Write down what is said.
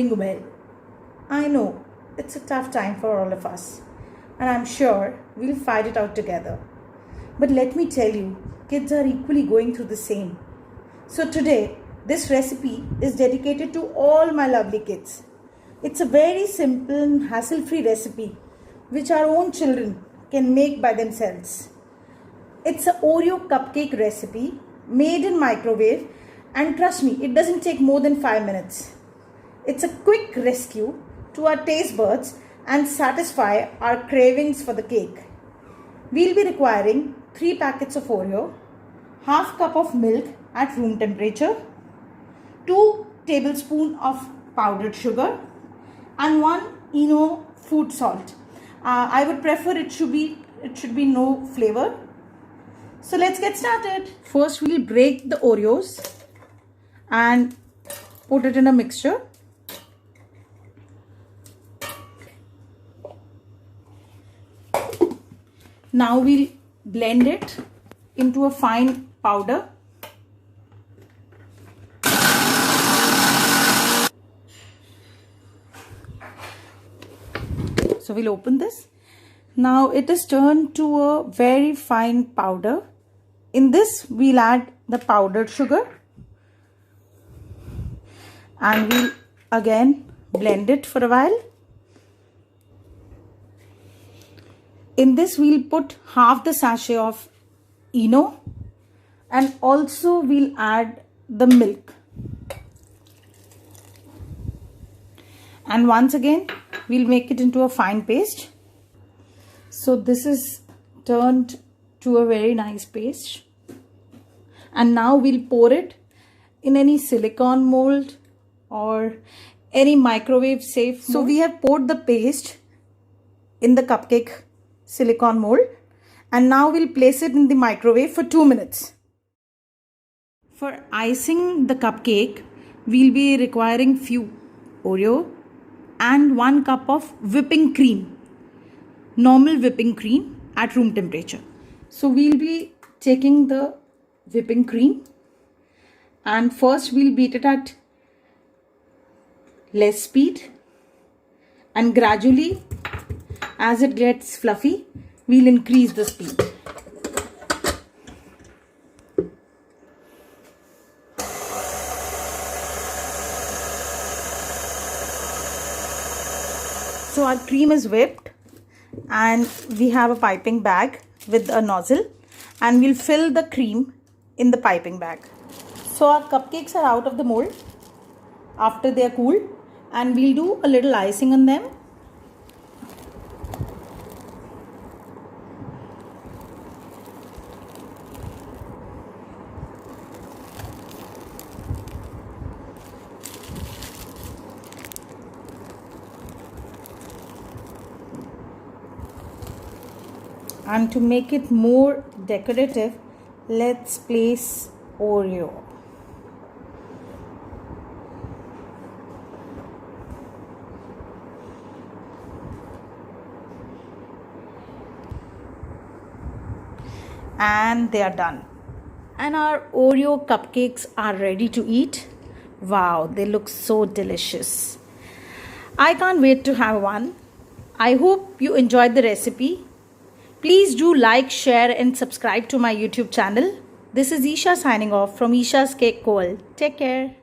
doing well. I know it's a tough time for all of us, and I'm sure we'll fight it out together. But let me tell you, kids are equally going through the same. So today, this recipe is dedicated to all my lovely kids. It's a very simple and hassle-free recipe which our own children can make by themselves. It's a Oreo cupcake recipe made in microwave, and trust me, it doesn't take more than 5 minutes. It's a quick rescue to our taste buds and satisfy our cravings for the cake. We'll be requiring 3 packets of Oreo, half cup of milk at room temperature, 2 tablespoons of powdered sugar, and 1 food salt. I would prefer it should be no flavor. So let's get started. First we'll break the Oreos and put it in a mixture. Now we'll blend it into a fine powder. So we'll open this. Now it is turned to a very fine powder. In this we'll add the powdered sugar and we'll again blend it for a while. In this we'll put half the sachet of Eno and also we'll add the milk. And once again we'll make it into a fine paste. So this is turned to a very nice paste. And now we'll pour it in any silicone mold or any microwave safe mold. So we have poured the paste in the cupcake silicone mold, and now we'll place it in the microwave for 2 minutes. For icing the cupcake, we'll be requiring few Oreo and 1 cup of whipping cream, normal whipping cream at room temperature. So we'll be taking the whipping cream and first we'll beat it at less speed, and gradually as it gets fluffy we'll increase the speed. So our cream is whipped and we have a piping bag with a nozzle, and we'll fill the cream in the piping bag. So our cupcakes are out of the mold after they are cooled, and we'll do a little icing on them. And to make it more decorative, let's place Oreo. And they are done. And our Oreo cupcakes are ready to eat. Wow, they look so delicious. I can't wait to have one. I hope you enjoyed the recipe. Please do like, share and subscribe to my YouTube channel. This is Isha signing off from Isha's Cake World. Take care.